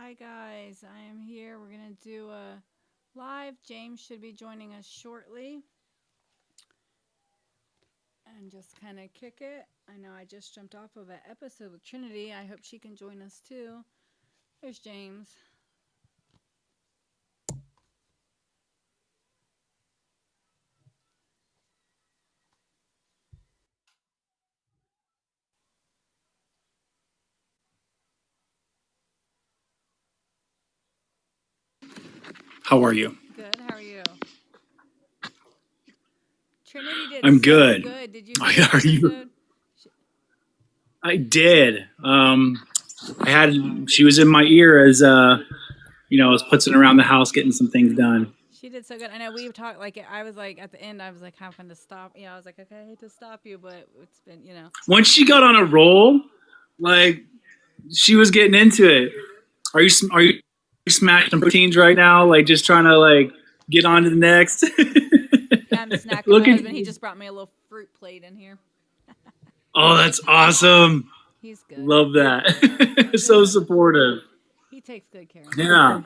Hi guys, I am here. We're gonna do a live. James should be joining us shortly and just kind of kick it. I know I just jumped off of an episode with Trinity. I hope she can join us too. There's James. How are you? Good. How are you? Trinity did I'm so good. good. Did you see the Are you? episode? I did. She was in my ear as I was putzing around the house getting some things done. She did so good. I know we've talked like I was like at the end. I was like having to stop. I was like, okay, I hate to stop you, but it's been. Once she got on a roll, like she was getting into it. Are you smashing some proteins right now? Like just trying to like get on to the next. Yeah, I'm snacking. My husband, he just brought me a little fruit plate in here. Oh, that's awesome. He's good. Love that. So supportive. He takes good care of me. Yeah.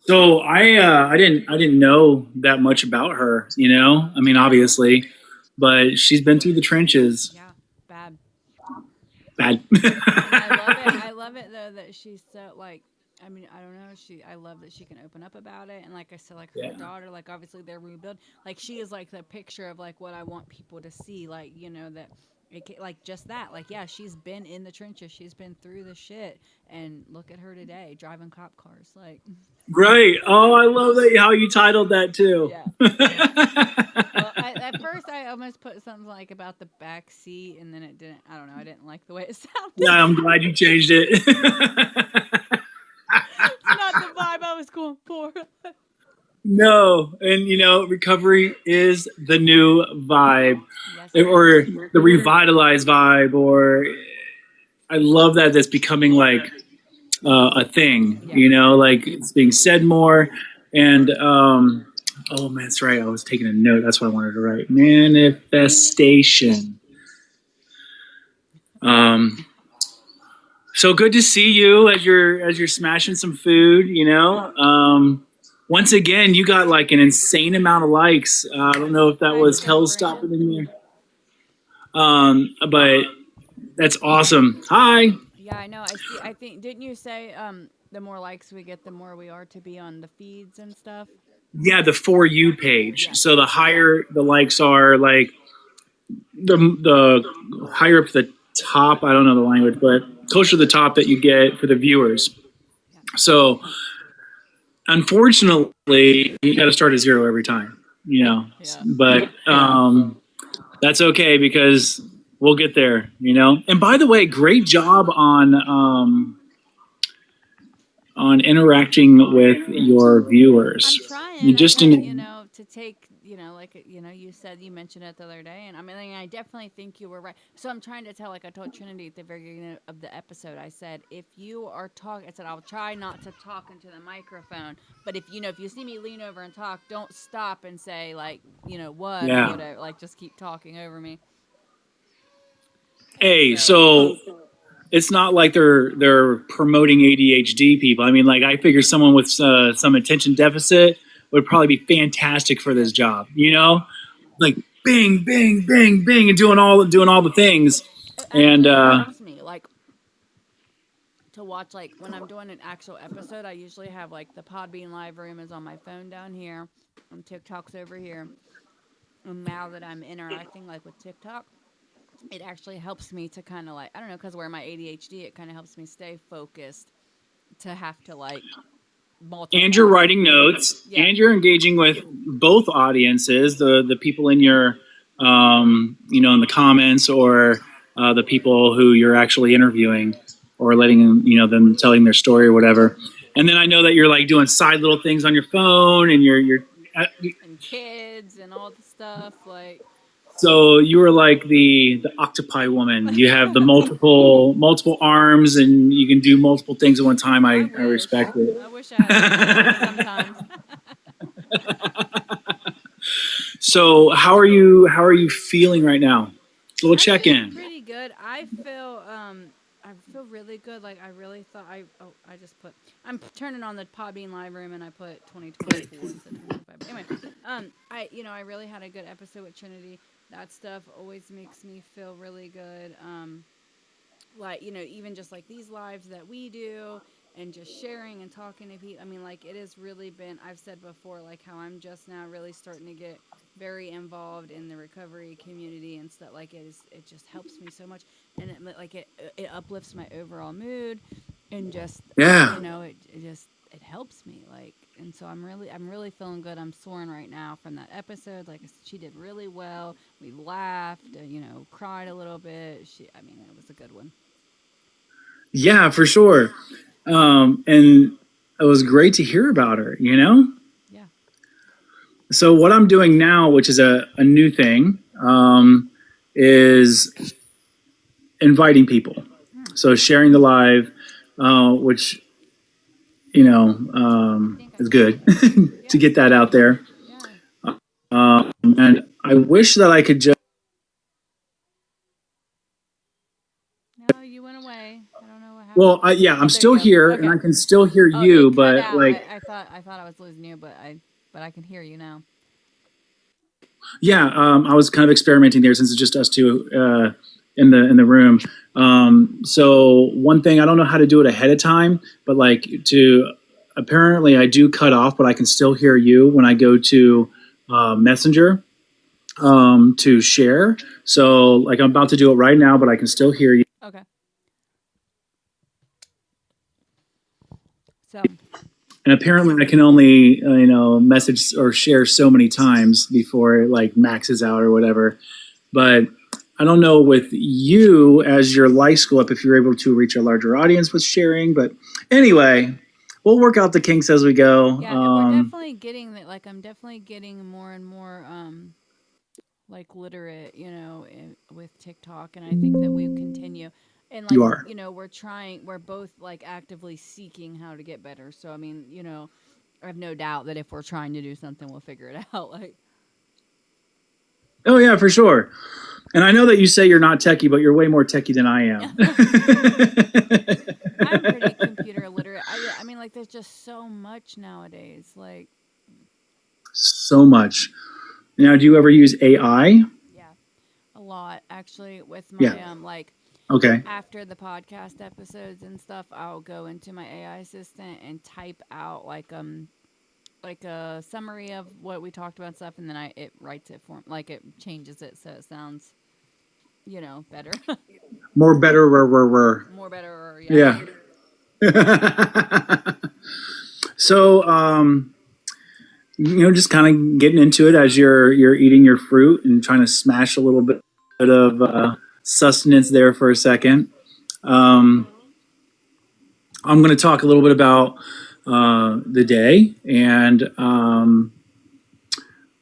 So I didn't know that much about her, I mean, obviously, but she's been through the trenches. Yeah, bad. Bad. I love it though that she's so like. I mean, I don't know. I love that she can open up about it, and like I said, like her daughter, like obviously they're rebuild. Like she is like the picture of like what I want people to see. Like that. Like just that, like yeah, she's been in the trenches, she's been through the shit, and look at her today, driving cop cars, like. Right. Oh, I love that how you titled that too. Yeah. Well, at first I almost put something like about the back seat, and then it didn't. I don't know. I didn't like the way it sounded. Yeah, I'm glad you changed it. It's not the vibe I was going for. No, and recovery is the new vibe, Yes, or the revitalized vibe, or I love that that's becoming like a thing. Like it's being said more, and oh man, that's right. I was taking a note. That's what I wanted to write. Manifestation. So good to see you as you're smashing some food. Once again, you got like an insane amount of likes. I don't know if that was hell stopping in there. But that's awesome. Hi. Yeah, I know. I think. Didn't you say the more likes we get, the more we are to be on the feeds and stuff? Yeah, the For You page. Yeah. So the higher the likes are, like the higher up the top. I don't know the language, but closer to the top that you get for the viewers. Yeah. So unfortunately, you got to start at zero every time. Yeah. But that's okay because we'll get there. And by the way, great job on interacting with your viewers. I'm trying. To take, you said, you mentioned it the other day, and I mean, I definitely think you were right. So I'm trying to tell, like I told Trinity at the very beginning of the episode, I said, if you are talking, I said, I'll try not to talk into the microphone, but if you see me lean over and talk, don't stop and say, like, what, or whatever, like, just keep talking over me. Hey, so it's not like they're promoting ADHD people. I mean, like I figure someone with some attention deficit would probably be fantastic for this job. Like bing, bing, bing, bing, and doing all the things. And helps me like to watch, like when I'm doing an actual episode. I usually have like the Podbean live room is on my phone down here, and TikTok's over here. And now that I'm interacting like with TikTok, it actually helps me to kind of like, I don't know, because where my ADHD, it kind of helps me stay focused to have to like multitask. And you're writing notes, and you're engaging with both audiences, the people in your, in the comments, or the people who you're actually interviewing, or letting them telling their story or whatever. And then I know that you're like doing side little things on your phone, and you're and kids and all the stuff like. So you were like the octopi woman. You have the multiple arms, and you can do multiple things at one time. I respect it. I wish I had sometimes. So how are you feeling right now? A little check-in. Pretty good. I feel I feel really good. Like I really thought I just put I'm turning on the Podbean live room and I put 2024 instead of 2025. Anyway, I really had a good episode with Trinity. That stuff always makes me feel really good. Like even just like these lives that we do and just sharing and talking to people. I mean, like it has really been. I've said before, like how I'm just now really starting to get very involved in the recovery community and stuff. Like it just helps me so much, and it uplifts my overall mood, and just Yeah. it helps me. Like, and so I'm really feeling good. I'm soaring right now from that episode. Like she did really well. We laughed, cried a little bit. It was a good one. Yeah, for sure. And it was great to hear about her, Yeah. So what I'm doing now, which is a new thing, is inviting people. So sharing the live, which, is good to get that out there. And I wish that I could just. No, you went away. I don't know what happened. Well, I'm still here, and I can still hear you, but I thought I was losing you, but I can hear you now. Yeah, I was kind of experimenting there since it's just us two in the room. So one thing, I don't know how to do it ahead of time, but apparently I do cut off, but I can still hear you when I go to Messenger to share. So like I'm about to do it right now, but I can still hear you. Okay. So. And apparently I can only, message or share so many times before it like maxes out or whatever. But I don't know with you as your likes go up if you're able to reach a larger audience with sharing. But anyway, we'll work out the kinks as we go. Yeah, we're definitely getting that. Like I'm definitely getting more and more like literate, with TikTok, and I think that we continue. And like, you are. We're both like actively seeking how to get better. So, I mean, I have no doubt that if we're trying to do something, we'll figure it out. Like, oh yeah, for sure. And I know that you say you're not techie, but you're way more techie than I am. I'm pretty computer literate. I mean, like, there's just so much nowadays. Like, so much. Now, do you ever use AI? Yeah, a lot actually. With my Okay. After the podcast episodes and stuff, I'll go into my AI assistant and type out like a summary of what we talked about and stuff, and then it writes it for it changes it so it sounds, better. More better. More better. Yeah. So, just kind of getting into it as you're eating your fruit and trying to smash a little bit of sustenance there for a second. I'm going to talk a little bit about the day and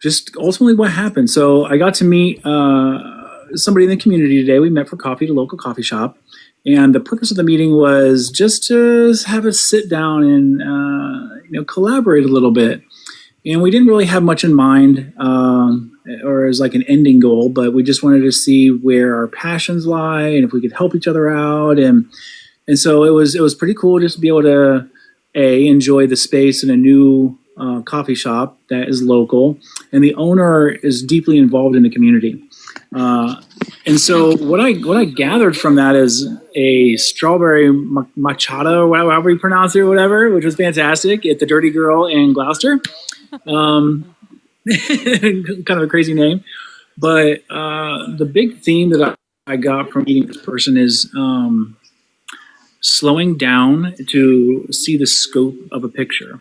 just ultimately what happened. So I got to meet somebody in the community today. We met for coffee at a local coffee shop. And the purpose of the meeting was just to have us sit down and collaborate a little bit. And we didn't really have much in mind or as like an ending goal, but we just wanted to see where our passions lie and if we could help each other out. And so it was pretty cool just to be able to enjoy the space in a new coffee shop that is local, and the owner is deeply involved in the community. And so what I gathered from that is a strawberry machata, or however you pronounce it or whatever, which was fantastic at the Dirty Girl in Gloucester. Kind of a crazy name. But the big theme that I got from meeting this person is slowing down to see the scope of a picture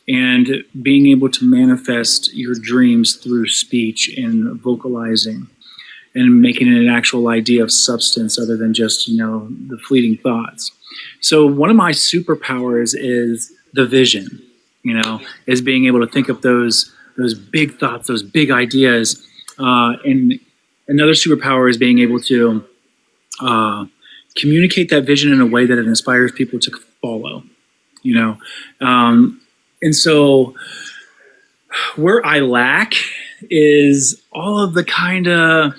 and being able to manifest your dreams through speech and vocalizing and making it an actual idea of substance other than just, the fleeting thoughts. So one of my superpowers is the vision, is being able to think of those big thoughts, those big ideas. And another superpower is being able to communicate that vision in a way that it inspires people to follow, and so where I lack is all of the kind of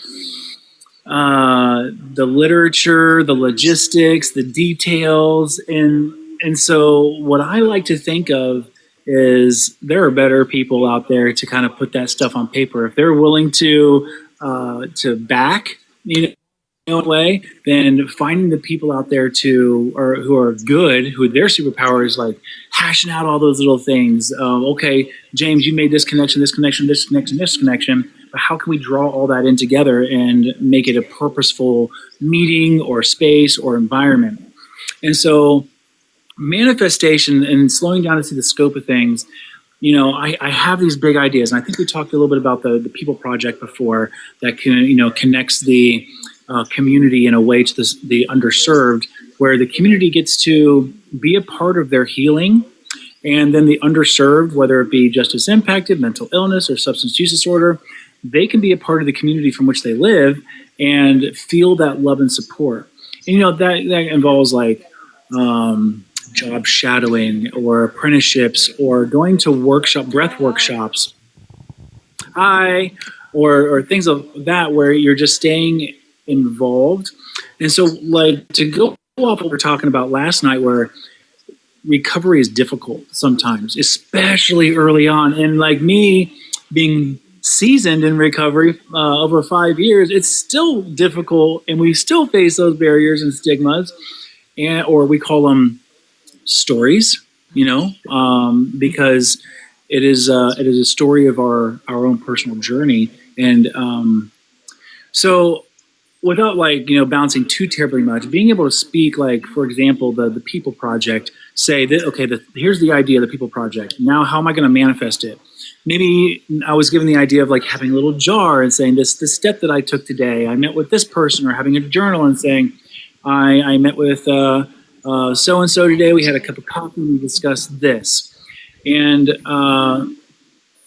the literature, the logistics, the details, and so what I like to think of is there are better people out there to kind of put that stuff on paper if they're willing to back, in a way, then finding the people out there who are good, who their superpower is like hashing out all those little things. Okay, James, you made this connection, this connection, this connection, this connection. But how can we draw all that in together and make it a purposeful meeting or space or environment? And so manifestation and slowing down to see the scope of things, I have these big ideas, and I think we talked a little bit about the People Project before that connects the community in a way to the underserved, where the community gets to be a part of their healing, and then the underserved, whether it be justice impacted, mental illness, or substance use disorder, they can be a part of the community from which they live and feel that love and support. And that involves like job shadowing or apprenticeships or going to breath workshops, or things of that where you're just staying involved. And so like to go off what we were talking about last night, where recovery is difficult sometimes, especially early on. And like me being seasoned in recovery over 5 years, it's still difficult, and we still face those barriers and stigmas, or we call them stories, because it is a story of our own personal journey. And so without bouncing too terribly much, being able to speak, like, for example, the People Project, say that, okay, here's the idea of the People Project. Now, how am I going to manifest it? Maybe I was given the idea of like having a little jar and saying this step that I took today, I met with this person, or having a journal and saying, I met with so-and-so today, we had a cup of coffee and we discussed this. And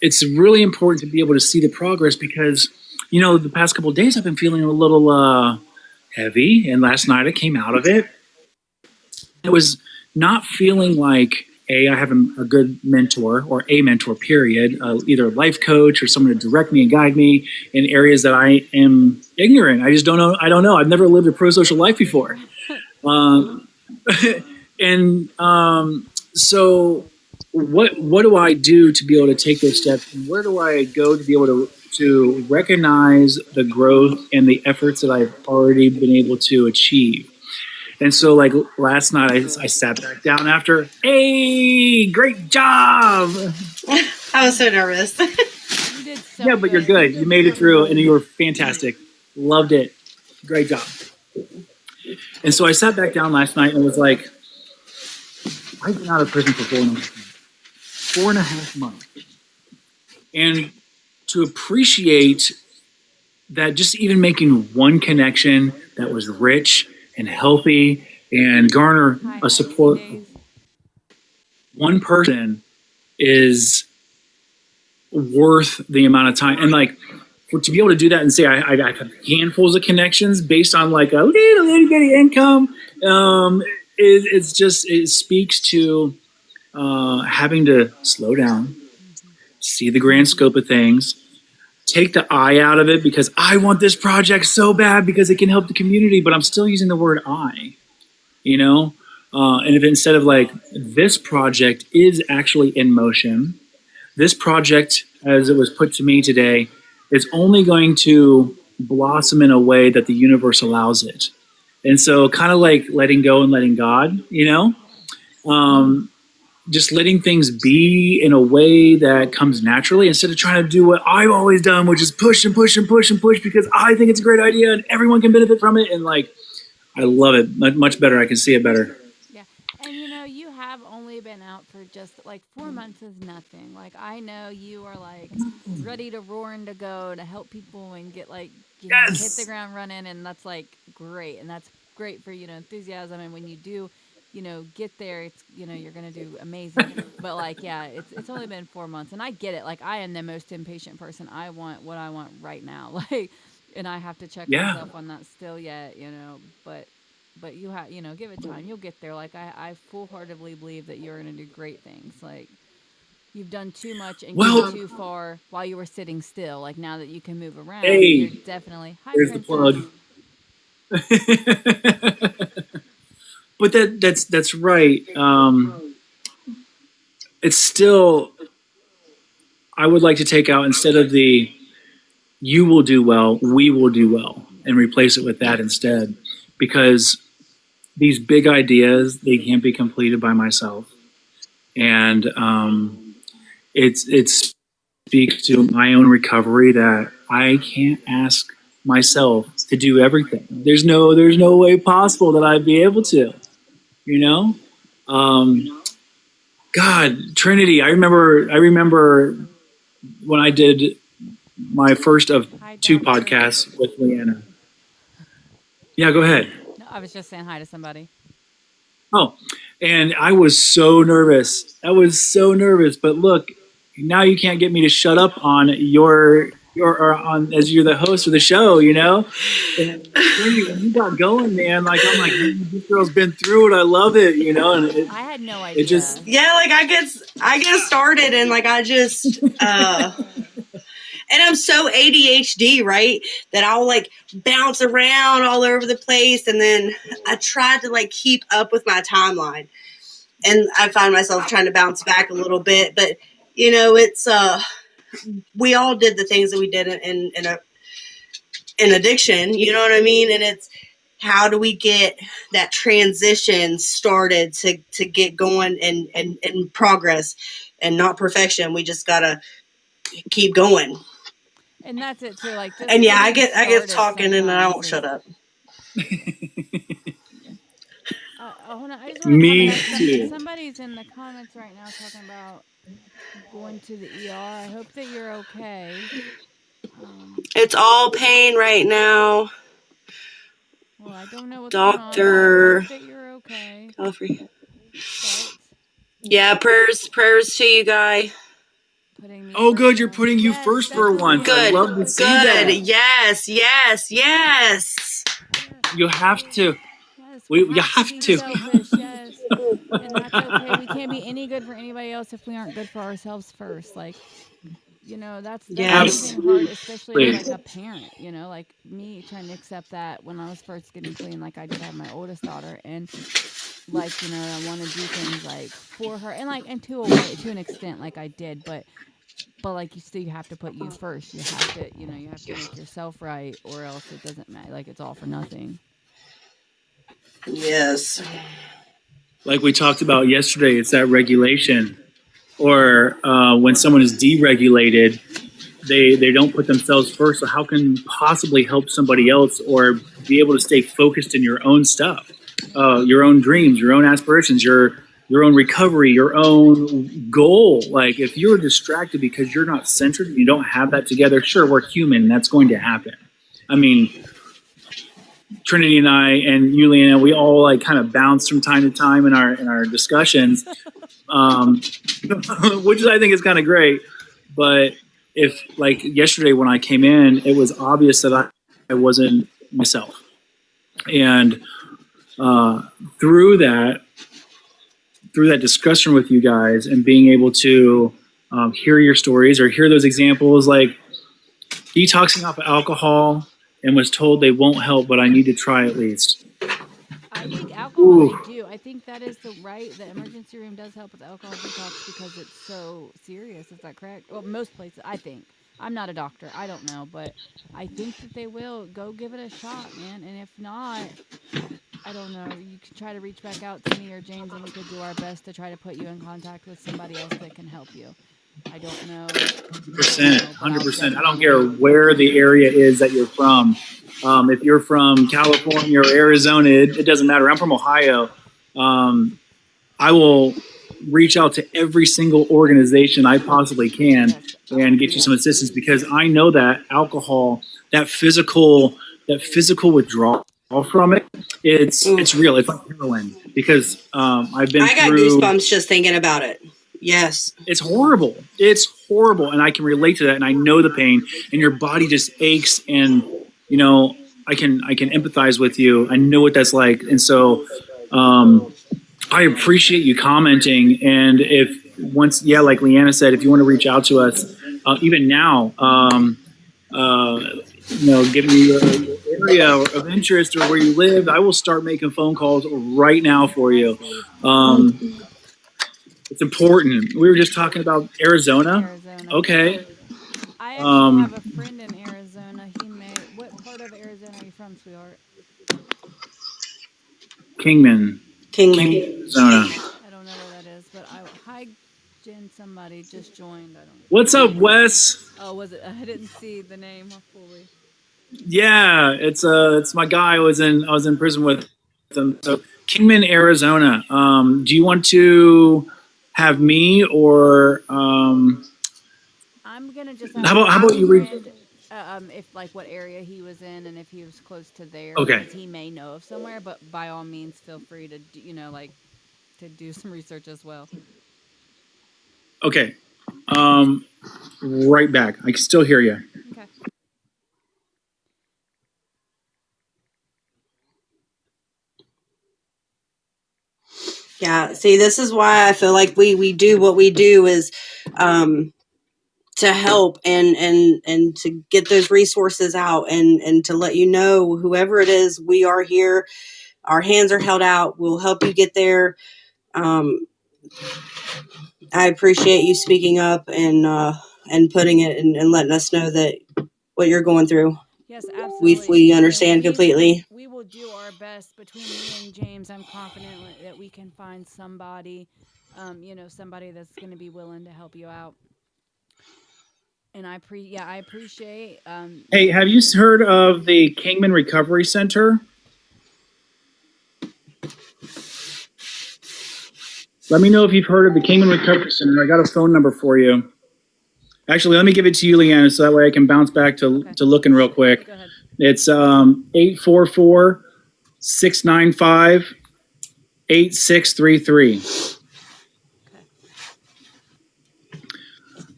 it's really important to be able to see the progress, because the past couple of days I've been feeling a little heavy, and last night I came out of it. It was not feeling like I have a good mentor, or a mentor, period, either a life coach or someone to direct me and guide me in areas that I am ignorant. I just don't know. I don't know. I've never lived a pro-social life before. So what do I do to be able to take those steps? And where do I go to be able to recognize the growth and the efforts that I've already been able to achieve? And so like last night I sat back down after, hey, great job. I was so nervous. You did so Yeah, but you're good. You made it through, and you were fantastic. Loved it. Great job. And so I sat back down last night and was like, I've been out of prison for 4.5 months. And to appreciate that, just even making one connection that was rich and healthy and garner a support, one person is worth the amount of time. And like, to be able to do that and say I have handfuls of connections based on like a little bitty income, it speaks to having to slow down, see the grand scope of things, take the I out of it, because I want this project so bad because it can help the community, but I'm still using the word I, and if instead of like, this project is actually in motion, this project, as it was put to me today, is only going to blossom in a way that the universe allows it. And so kind of like letting go and letting God, just letting things be in a way that comes naturally, instead of trying to do what I've always done, which is push and push and push and push because I think it's a great idea and everyone can benefit from it. And like, I love it much better. I can see it better. Yeah. And you have only been out for just like 4 months is nothing. Like, I know you are like ready to roar and to go to help people and get like, Yes. hit the ground running. And that's like great. And that's great for, enthusiasm. And when you do, get there, it's, you're going to do amazing. But like, yeah, it's only been 4 months, and I get it. Like, I am the most impatient person. I want what I want right now. Like, and I have to check myself on that still yet, but you have, give it time. You'll get there. Like, I full-heartedly believe that you're going to do great things. Like, you've done too much and gone too far while you were sitting still. Like, now that you can move around, you're definitely, there's the plug. But that's right. It's still, I would like to take out, instead of the "you will do well, we will do well," and replace it with that instead, because these big ideas, they can't be completed by myself, and it speaks to my own recovery that I can't ask myself to do everything. There's no way possible that I'd be able to, you know. God, Trinity, I remember when I did my first of Hi, two Doctor. podcasts with Leanna. Yeah, go ahead. No, I was just saying hi to somebody. Oh, and I was so nervous. But look, now you can't get me to shut up on your or on as you're the host of the show, you know. And when you got going, man, like I'm like, "Man, this girl's been through it. I love it, you know." And I had no idea. it just Yeah, like I get started and like I just and I'm so ADHD, right? That I'll like bounce around all over the place, and then I try to like keep up with my timeline, and I find myself trying to bounce back a little bit. But you know, it's we all did the things that we did in addiction. You know what I mean? And it's how do we get that transition started to get going and progress and not perfection. We just gotta keep going. And that's it too. Like, just And yeah, I getting get started talking and I won't sometimes shut up. Hold on. I just want to Me comment out. too. Somebody's in the comments right now talking about going to the ER. I hope that you're okay. It's all pain right now. Well, I don't know what's Doctor. going on. But I hope that you're okay. But Yeah, prayers to you, guy. putting me Oh, first good. You're in- putting you Yes, first that's for what once. we I Good, have love to to see do. that. good. Yes, yes, yes. You have to. Yes, You have have be to. selfish, yes. And that's okay. We can't be any good for anybody else if we aren't good for ourselves first. Like, you know, that's Yes. something hard, especially as like a parent, you know, like me trying to accept that when I was first getting clean, like I did have my oldest daughter, and like, you know, I want to do things like for her, and like, and to a way, to an extent, like I did, but like you have to put you first. You have to, you know, you have to make yourself right, or else it doesn't matter. Like, it's all for nothing. Yes. Like we talked about yesterday, it's that regulation. Or when someone is deregulated, they don't put themselves first. So how can you possibly help somebody else or be able to stay focused in your own stuff, your own dreams, your own aspirations, your own recovery, your own goal? Like if you're distracted because you're not centered and you don't have that together, sure, we're human. That's going to happen. I mean, Trinity and I and you, Leanna, we all like kind of bounce from time to time in our discussions, which I think is kind of great. But if like yesterday when I came in, it was obvious that I wasn't myself, and through that discussion with you guys and being able to hear your stories or hear those examples, like detoxing off of alcohol and was told they won't help, but I need to try at least. I think alcohol they do. I think that is the emergency room does help with alcohol detox because it's so serious. Is that correct? Well, most places, I think. I'm not a doctor. I don't know, but I think that they will. Go give it a shot, man. And if not, I don't know. You can try to reach back out to me or James, and we could do our best to try to put you in contact with somebody else that can help you. I don't know. 100%. I don't care where the area is that you're from. If you're from California or Arizona, it doesn't matter. I'm from Ohio. I will reach out to every single organization I possibly can and get you some assistance, because I know that alcohol, that physical withdrawal from it, it's real. It's like heroin, because I got goosebumps just thinking about it. Yes. It's horrible. It's horrible. And I can relate to that. And I know the pain, and your body just aches. And, you know, I can empathize with you. I know what that's like. And so, I appreciate you commenting. And like Leanna said, if you want to reach out to us, even now, you know, give me your area of interest or where you live, I will start making phone calls right now for you. It's important. We were just talking about Arizona. Arizona. Okay. I actually have a friend in Arizona. What part of Arizona are you from, sweetheart? Kingman, Kingman. Arizona. I don't know where that is, but hi, Jen. Somebody just joined. I don't know. What's up, Wes? Oh, was it? I didn't see the name fully. Yeah, it's my guy. I was in prison with him. So Kingman, Arizona. Do you want to have me or I'm gonna just. how about you read? If like what area he was in and if he was close to there. Okay. Because he may know of somewhere, but by all means, feel free to to do some research as well. Okay. Right back. I can still hear you. Okay. Yeah. See, this is why I feel like we do what we do is to help and to get those resources out and to let you know, whoever it is, we are here. Our hands are held out. We'll help you get there. I appreciate you speaking up and putting it and letting us know that what you're going through. Yes, absolutely. We understand completely. We will do our best between me and James. I'm confident that we can find somebody, somebody that's going to be willing to help you out. And I appreciate. Hey, have you heard of the Kingman Recovery Center? Let me know if you've heard of the Kingman Recovery Center. I got a phone number for you. Actually, let me give it to you, Leanna, so that way I can bounce back to looking real quick. Go ahead. It's 844-695-8633. Okay.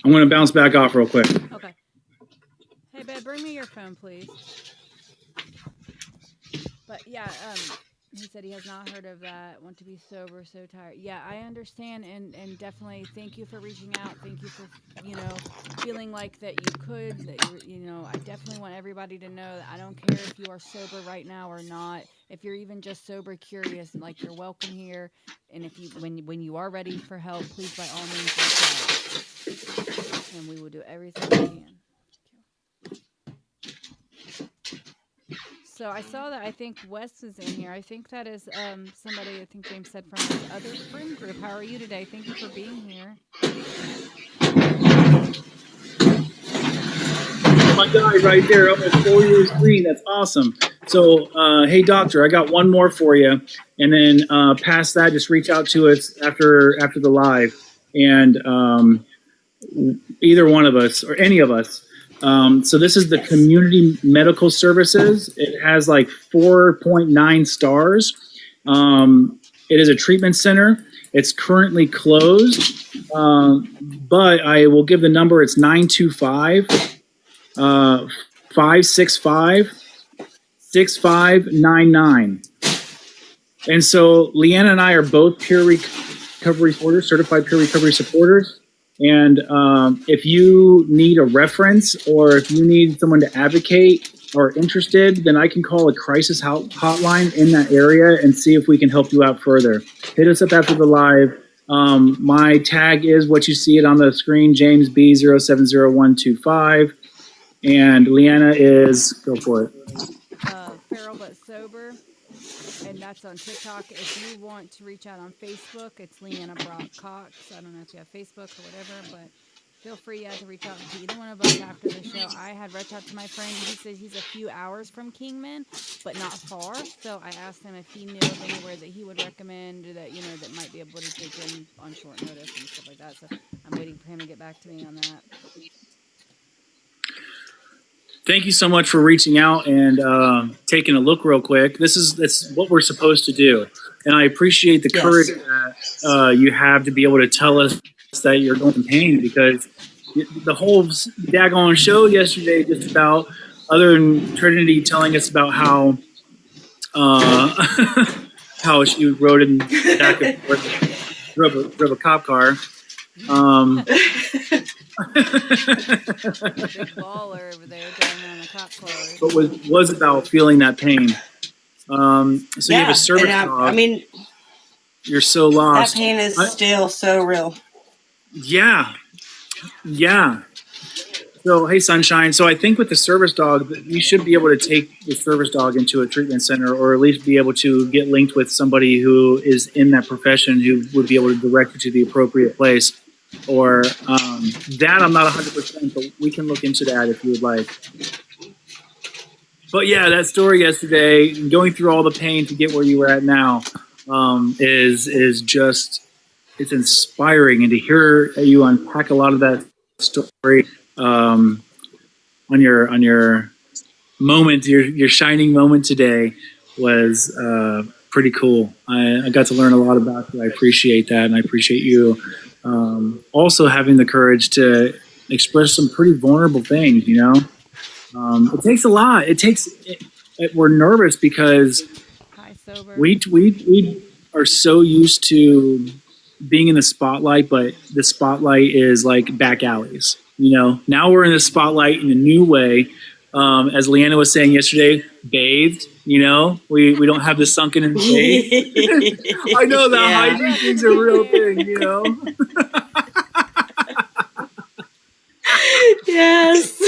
I'm going to bounce back off real quick. Okay. Hey, babe, bring me your phone, please. But yeah, he said he has not heard of that. Want to be sober, so tired. Yeah, I understand, and definitely thank you for reaching out. Thank you for feeling like that you could. That I definitely want everybody to know that I don't care if you are sober right now or not. If you're even just sober curious, like, you're welcome here. And if you when you are ready for help, please by all means reach out, and we will do everything we can. So I saw that. I think Wes is in here. I think that is somebody, I think James said, from his other friend group. How are you today? Thank you for being here. My guy right there, almost 4 years clean. That's awesome. So, hey, doctor, I got one more for you. And then past that, just reach out to us after the live. And either one of us or any of us. So this is the Community Medical Services. It has like 4.9 stars. It is a treatment center. It's currently closed, but I will give the number. It's 925-565-6599. And so Leanna and I are both peer recovery supporters, certified peer recovery supporters. And if you need a reference or if you need someone to advocate or interested, then I can call a crisis hotline in that area and see if we can help you out further. Hit us up after the live. My tag is what you see it on the screen, James B070125. And Leanna is, go for it. Feral but sober. And that's on TikTok. If you want to reach out on Facebook, it's Leanna Brock Cox. I don't know if you have Facebook or whatever, but feel free to reach out to either one of us after the show. I had reached out to my friend. He said he's a few hours from Kingman, but not far. So I asked him if he knew of anywhere that he would recommend that, that might be able to take him on short notice and stuff like that. So I'm waiting for him to get back to me on that. Thank you so much for reaching out and taking a look real quick. That's what we're supposed to do. And I appreciate the courage that you have to be able to tell us that you're going through pain, because the whole daggone show yesterday just about, other than Trinity telling us about how how she rode in the back of drove a cop car. Big baller over there driving around a cop cars. but was about feeling that pain. So you have a service and dog. I mean, You're so that lost. pain is still so real. Yeah. So, hey, Sunshine. So I think with the service dog, you should be able to take the service dog into a treatment center, or at least be able to get linked with somebody who is in that profession who would be able to direct you to the appropriate place. Or that I'm not 100%, but we can look into that if you would like. But yeah, that story yesterday, going through all the pain to get where you were at now, is just, it's inspiring. And to hear you unpack a lot of that story on your moment, your shining moment today was pretty cool. I got to learn a lot about you. I appreciate that, and I appreciate you also having the courage to express some pretty vulnerable things. You know, it takes a lot. We're nervous because Hi, sober. we are so used to being in the spotlight, but the spotlight is like back alleys. You know, now we're in the spotlight in a new way. As Leanna was saying yesterday, bathed. You know, we don't have the sunken in bathe. I know the hygiene thing's a real thing. You know. Yes.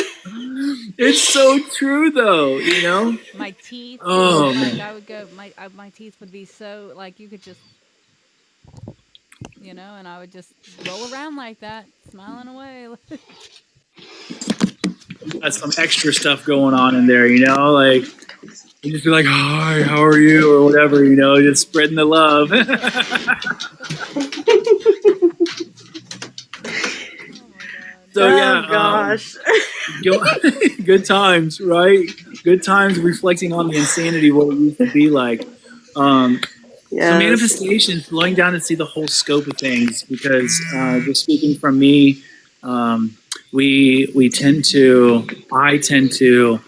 It's so true, though. You know. My teeth. Oh, like, man. I would go. My teeth would be so like you could just, you know, and I would just roll around like that, smiling away. That's some extra stuff going on in there, you know, like you just be like, hi, how are you, or whatever, you know, just spreading the love. So yeah, gosh. Good times, right? Good times reflecting on the insanity of what it used to be like. So manifestation, slowing down to see the whole scope of things, because just speaking from me, I tend to,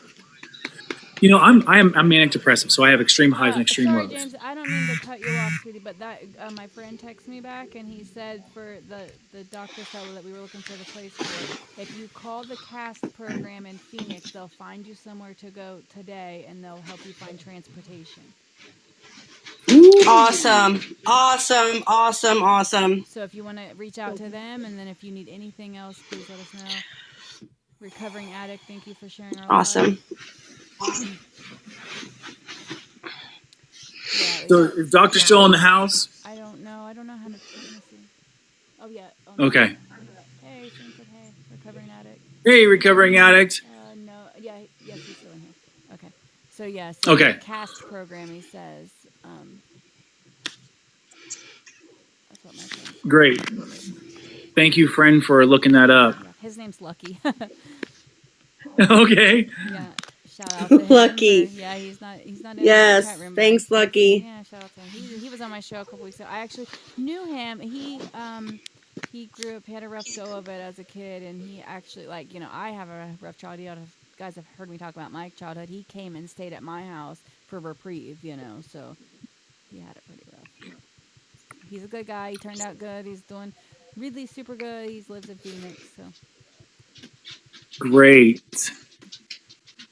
you know, I'm manic depressive, so I have extreme highs and extreme sorry, lows. James, I don't mean to cut you off, sweetie, but that my friend texted me back, and he said for the doctor fellow that we were looking for the place for, if you call the CAST program in Phoenix, they'll find you somewhere to go today, and they'll help you find transportation. Awesome. So if you want to reach out to them, and then if you need anything else, please let us know. Recovering addict, thank you for sharing our Awesome. Yeah, So is Doctor still in the house? I don't know how to, let me see. Oh yeah. Okay. Hey, Shane said hey, recovering addict. Hey, recovering addict. No, yeah, yes, he's still in here. Okay. So yeah, so Okay. the CAST program, he says, that's what my friend said. Great. Thank you, friend, for looking that up. Yeah, his name's Lucky. Okay. Yeah, shout out to him. Lucky. Yeah, he's not in Yes, the chat room. thanks, but Lucky. Yeah, shout out to him. He was on my show a couple weeks ago. I actually knew him. He grew up, he had a rough go of it as a kid, and he actually, like, you know, I have a rough childhood. You guys have heard me talk about my childhood. He came and stayed at my house for reprieve, you know, so he had it pretty rough. He's a good guy. He turned out good. He's doing really super good. He lives in Phoenix, so. Great.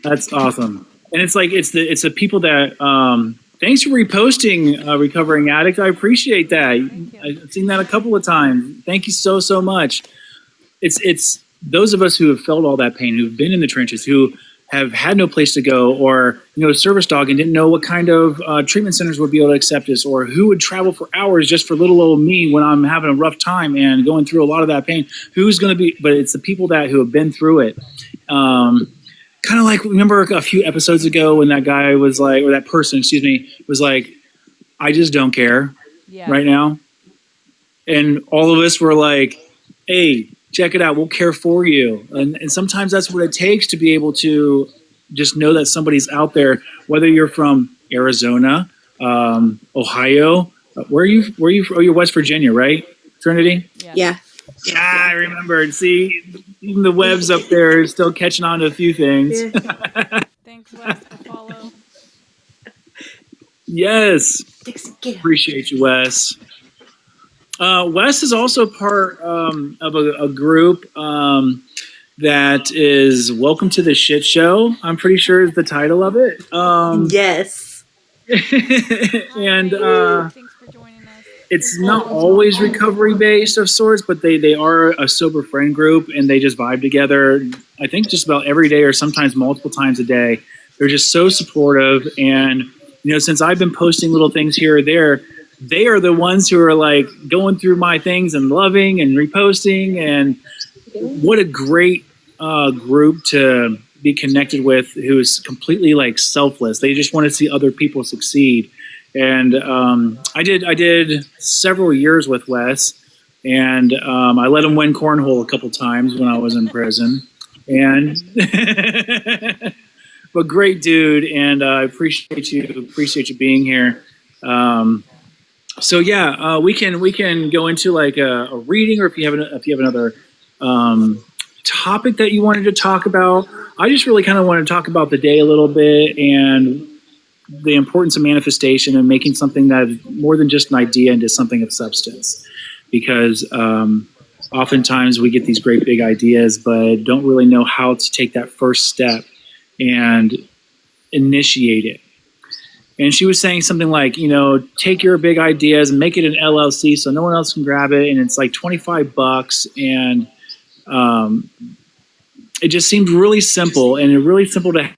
That's awesome. And it's like it's the people that thanks for reposting Recovering Addict. I appreciate that. I've seen that a couple of times. Thank you so much. It's those of us who have felt all that pain, who've been in the trenches, who have had no place to go, or, you know, service dog and didn't know what kind of treatment centers would be able to accept us, or who would travel for hours just for little old me when I'm having a rough time and going through a lot of that pain. Who's going to be, but it's the people who have been through it. Kind of like, remember a few episodes ago when that guy was like, or that person, excuse me, was like, I just don't care right now. And all of us were like, hey, check it out. We'll care for you. And sometimes that's what it takes to be able to just know that somebody's out there, whether you're from Arizona, Ohio, where are you? Oh, you're West Virginia, right? Trinity? Yeah. Yeah, I remembered. See, even the webs up there is still catching on to a few things. Yeah. Thanks, Wes, for follow. Yes. Appreciate you, Wes. Wes is also part of a group that is Welcome to the Shit Show. I'm pretty sure is the title of it. Yes. And Thanks for joining us. it's not always recovery based of sorts, but they are a sober friend group, and they just vibe together. I think just about every day, or sometimes multiple times a day. They're just so supportive, and since I've been posting little things here or there, they are the ones who are like going through my things and loving and reposting. And what a great group to be connected with, who is completely like selfless. They just want to see other people succeed. And I did several years with Wes, and I let him win cornhole a couple times when I was in prison. And but great dude, and I appreciate you being here. So yeah, we can go into like a reading, or if you have another topic that you wanted to talk about. I just really kind of want to talk about the day a little bit, and the importance of manifestation and making something that is more than just an idea into something of substance. Because oftentimes we get these great big ideas, but don't really know how to take that first step and initiate it. And she was saying something like, take your big ideas and make it an LLC so no one else can grab it. And it's like $25. And it just seemed really simple, and really simple to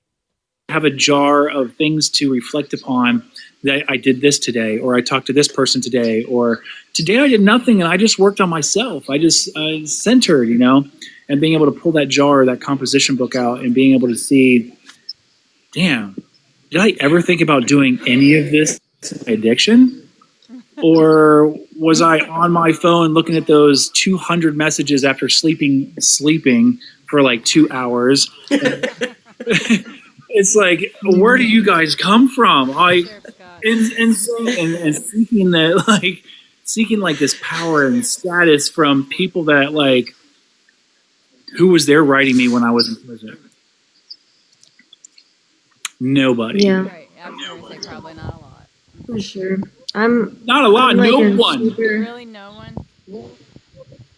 have a jar of things to reflect upon, that I did this today, or I talked to this person today, or today I did nothing and I just worked on myself. I just centered, and being able to pull that jar, that composition book out, and being able to see, damn, did I ever think about doing any of this addiction? Or was I on my phone looking at those 200 messages after sleeping for like 2 hours? It's like, where do you guys come from? And seeking that, seeking this power and status from people that who was there writing me when I was in prison? Nobody. Yeah, Right. I was going to say probably not a lot. for sure. I'm Not a lot. I'm No in one. Really, no one?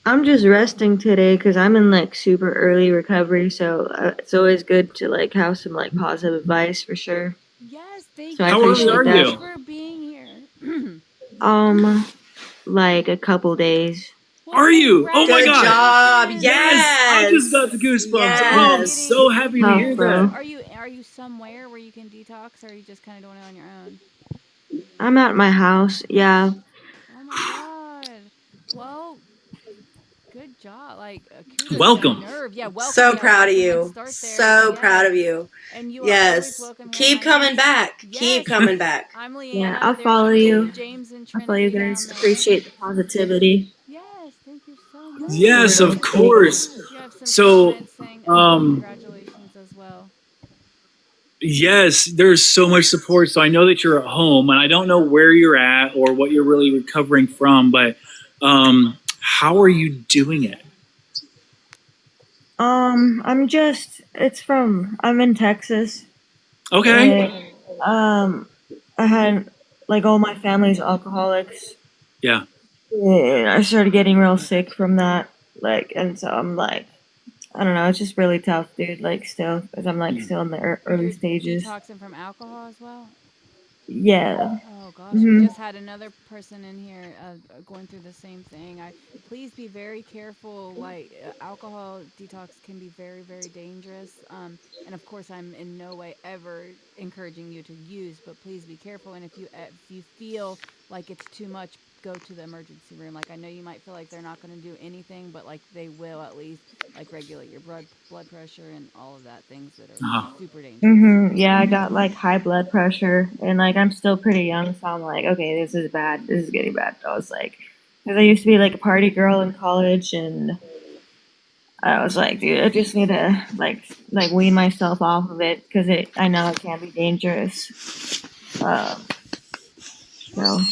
I'm just resting today because I'm in super early recovery, so it's always good to have some positive advice for sure. Yes, thank So you. I How early appreciate are that. you? Thanks for being here. Like a couple days. Are you? Oh my Good God. job. Yes. I just got the goosebumps. Oh, I'm Yes. so happy to Tough, hear bro. that. Are you somewhere where you can detox, or are you just kind of doing it on your own? I'm at my house. Yeah. Oh my God. Well, good job. Kudos Welcome. to Nerve. Yeah, welcome. So Yeah, proud of welcome. you. Let's start So there. proud Yes. of you. And you are Yes. always welcome here. Keep My coming name's- back. Yes. Keep coming back. I'm Leanna. Yeah, I'll There's follow you. James and I'll Trinity follow you down guys. there. Appreciate the positivity. Yes, thank you so much. Yes, of course. You have some So, comments saying congratulations as well. Yes, there's so much support. So I know that you're at home, and I don't know where you're at or what you're really recovering from, but how are you doing it? I'm in Texas. Okay. And, I had all my family's alcoholics. Yeah. And I started getting real sick from that. And so I'm I don't know, it's just really tough, dude. Still, because I'm still in the early You're stages. detoxing from alcohol as well? Yeah. Oh gosh, Mhm. we just had another person in here going through the same thing. Please be very careful. Alcohol detox can be very, very dangerous. And of course, I'm in no way ever encouraging you to use, but please be careful. And if you feel like it's too much, go to the emergency room. I know you might feel like they're not going to do anything, but they will at least regulate your blood pressure and all of that, things that are super dangerous. Yeah, I got high blood pressure, and I'm still pretty young, so I'm okay, this is bad. This is getting bad. I was because I used to be a party girl in college, and I was dude, I just need to wean myself off of it because I know it can be dangerous. So I'm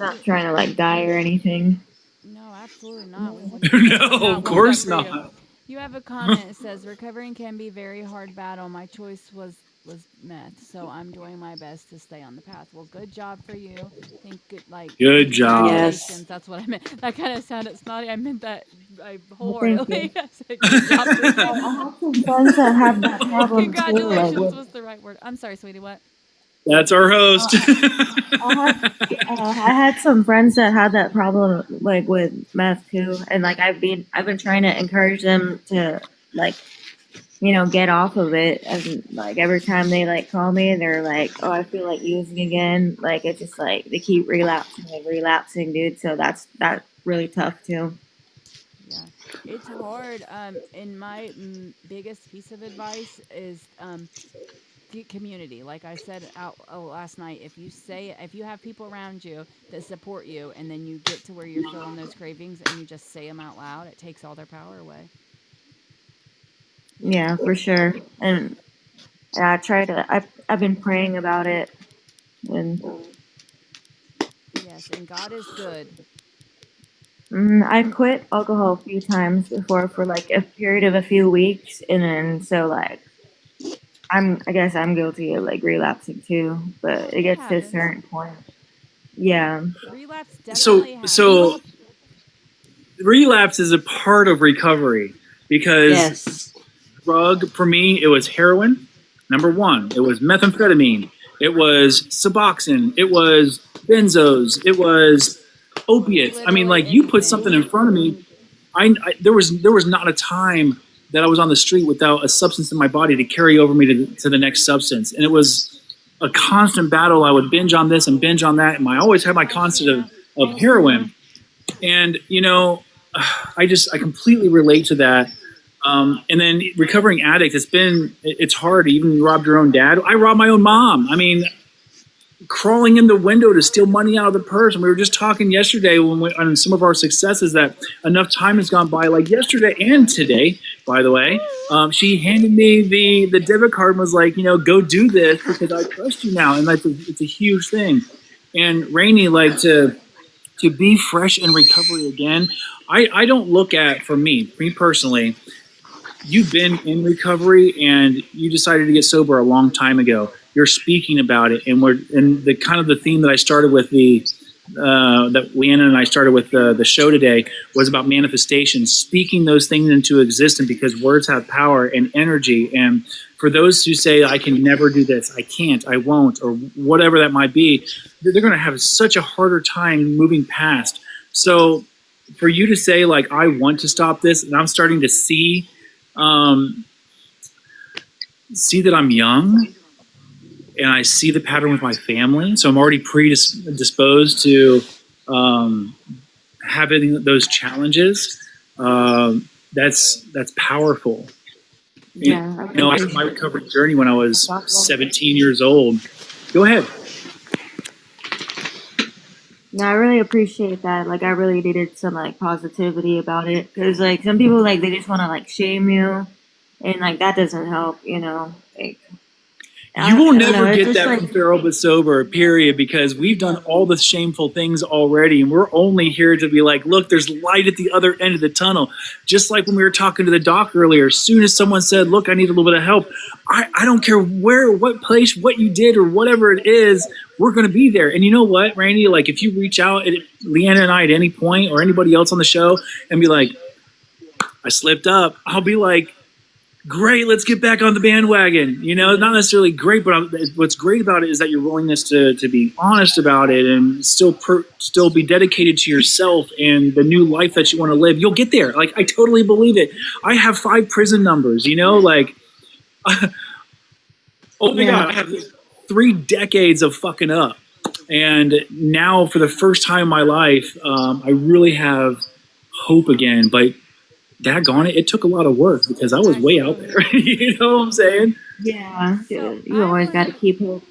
not trying to die or anything. No, absolutely not. No, of course not. You have a comment. It says, recovering can be a very hard battle. My choice was was meth. So I'm doing my best to stay on the path. Well, good job for you. Think good, like Good job. congratulations. Yes. That's what I meant. That kind of sounded snotty. I meant that Well, thank you. wholeheartedly. I said good job for I you. have some friends that have that problem too. Like Congratulations with, was the right word. I'm sorry, sweetie. What? That's our host. I had some friends that had that problem like with meth too, and like I've been trying to encourage them to like get off of it, and like every time they like call me, they're like, oh, I feel like using again. Like it's just like they keep relapsing, dude. So that's really tough too. Yeah, it's hard. And my biggest piece of advice is get community. Like I said out last night, if you have people around you that support you, and then you get to where you're feeling those cravings, and you just say them out loud, it takes all their power away. Yeah, for sure. And I try to. I've been praying about it, and Yes, and God is good. I quit alcohol a few times before for like a period of a few weeks, and then so like I guess I'm guilty of like relapsing too, but it gets to a Happens. certain point. Yeah. Relapse so definitely happens. so relapse is a part of recovery because Yes. drug for me, it was heroin, number one. It was methamphetamine. It was Suboxone. It was benzos. It was opiates. I mean, like, you put something in front of me. There was not a time that I was on the street without a substance in my body to carry over me to the next substance. And it was a constant battle. I would binge on this and binge on that. And I always had my constant of heroin. And, I completely relate to that. And then recovering addict, it's hard to even rob your own dad. I robbed my own mom. I mean, crawling in the window to steal money out of the purse. And we were just talking yesterday on some of our successes that enough time has gone by, like yesterday and today, by the way. She handed me the debit card and was like, go do this because I trust you now. And it's a huge thing. And Rainey, like to be fresh in recovery again, I don't look at, for me personally, you've been in recovery and you decided to get sober a long time ago. You're speaking about it, and the kind of the theme that I started with that Leanna and I started with the show today was about manifestation, speaking those things into existence because words have power and energy. And for those who say I can never do this, I can't, I won't, or whatever that might be, they're going to have such a harder time moving past. So for you to say like I want to stop this, and I'm starting to see that I'm young. And I see the pattern with my family, so I'm already predisposed to having those challenges. That's powerful. Yeah. I had my recovery journey when I was 17 years old. Go ahead. No, I really appreciate that. Like, I really needed some like positivity about it because like some people like they just want to like shame you, and like that doesn't help. Like, You will never it's get just that like- from Feral but Sober, period, because we've done all the shameful things already, and we're only here to be like, look, there's light at the other end of the tunnel. Just like when we were talking to the doc earlier, as soon as someone said, look, I need a little bit of help, I don't care where, what place, what you did, or whatever it is, we're going to be there. And you know what, Randy? Like, if you reach out at Leanna and I at any point, or anybody else on the show, and be like, I slipped up, I'll be like, great, let's get back on the bandwagon. Not necessarily great, but what's great about it is that your willingness to be honest about it and still be dedicated to yourself and the new life that you want to live. You'll get there. Like, I totally believe it. I have 5 prison numbers, like, oh my God, I have 3 decades of fucking up. And now for the first time in my life, I really have hope again, but daggone it took a lot of work because I was way out there. You know what I'm saying? Yeah, So you always I got to wanna- keep hope.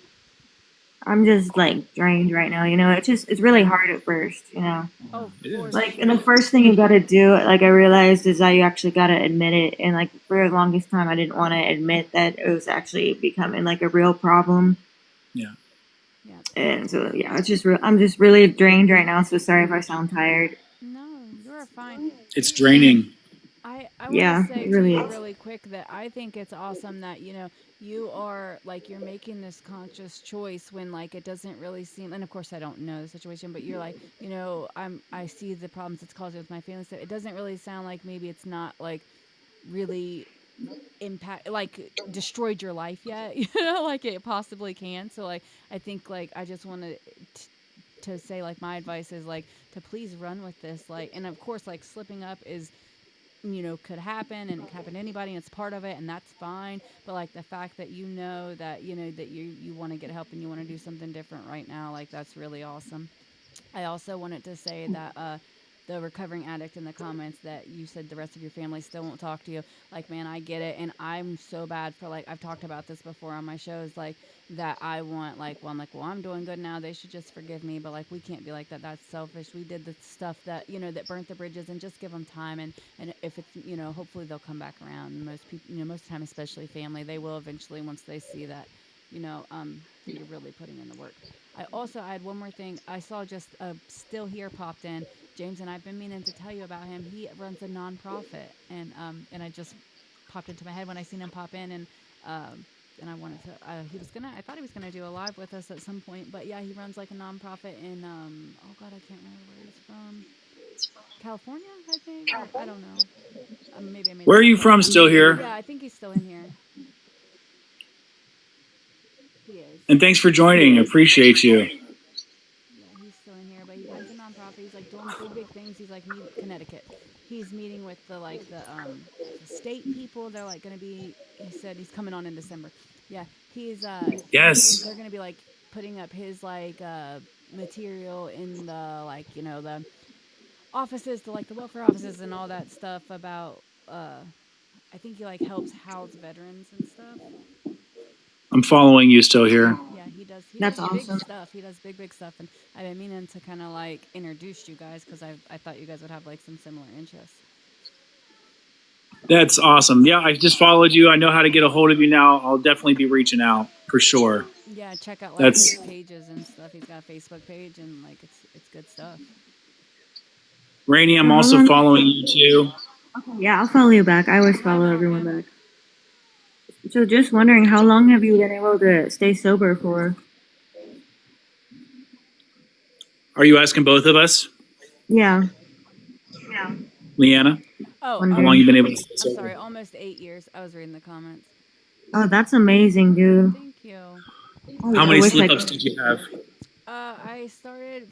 I'm just like drained right now. It's really hard at first. Oh, It is. for Like, and the first thing you got to do, like I realized, is that you actually got to admit it. And like for the longest time, I didn't want to admit that it was actually becoming like a real problem. Yeah. Yeah. And so yeah, I'm just really drained right now. So sorry if I sound tired. No, you're fine. It's draining. I I want Yeah, to say it to really you is. really quick that I think it's awesome that you are like you're making this conscious choice when like it doesn't really seem, and of course I don't know the situation, but you're like I see the problems it's causing with my family, so it doesn't really sound like maybe it's not like really impact like destroyed your life yet, like it possibly can. So like I think like I just wanted to say like my advice is like to please run with this, like, and of course like slipping up is could happen, and it could happen to anybody, and it's part of it, and that's fine. But like the fact that that that you want to get help and you want to do something different right now, like that's really awesome. I also wanted to say that the recovering addict in the comments that you said the rest of your family still won't talk to you. Like, man, I get it, and I'm so bad for like I've talked about this before on my shows, like that I want like well I'm like well I'm doing good now. They should just forgive me, but like we can't be like that. That's selfish. We did the stuff that that burnt the bridges, and just give them time, and if it's hopefully they'll come back around. Most people most of the time, especially family, they will eventually once they see that you're really putting in the work. I had one more thing. I saw just still here popped in. James, and I've been meaning to tell you about him. He runs a nonprofit, and I just popped into my head when I seen him pop in, and I wanted to. I thought he was gonna do a live with us at some point, but yeah, he runs like a nonprofit in oh god, I can't remember where he's from. California, I think. I don't know. Maybe I made Where are that you up. from? Still here? Yeah, I think he's still in here. He is. And thanks for joining. Appreciate you. Yeah, he's still in here, but he runs a nonprofit. He's like doing big things. He's like Connecticut. He's meeting with the state people. They're like going to be. He said he's coming on in December. Yeah, he's Yes. They're going to be like putting up his material in the the offices, to like the welfare offices and all that stuff about. I think he like helps house veterans and stuff. I'm following you still here. Yeah, he does. That's Big awesome. stuff. He does big stuff, and I've been meaning to kind of like introduce you guys because I thought you guys would have like some similar interests. That's awesome. Yeah, I just followed you. I know how to get a hold of you now. I'll definitely be reaching out for sure. Yeah, check out That's- his pages and stuff. He's got a Facebook page, and like it's good stuff. Rainey, I'm also following you too. Yeah, I'll follow you back. I always follow everyone back. So just wondering, how long have you been able to stay sober for? Are you asking both of us? Yeah. Leanna, Oh, How how long you been able to stay I'm sober? sorry, almost 8 years. I was reading the comments. Oh, that's amazing, dude. Thank you. How I many wish slip I ups could- did you have? I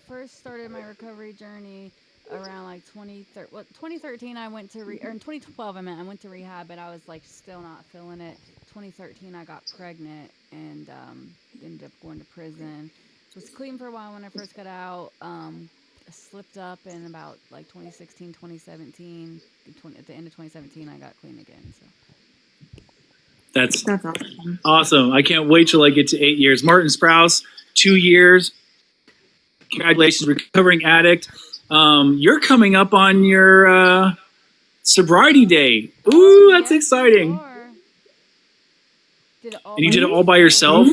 first started my recovery journey around like 2013. I went to or in 2012 I went to rehab, but I was like still not feeling it. 2013 I got pregnant and ended up going to prison. Was clean for a while when I first got out. Slipped up in about like 2016, 2017. At the end of 2017 I got clean again. So That's That's awesome. awesome. I can't wait till I get to 8 years. Martin Sprouse, 2 years. Congratulations, recovering addict. You're coming up on your sobriety day. Ooh, that's Yes, exciting. you are. Did it all And you by did it all by yourself?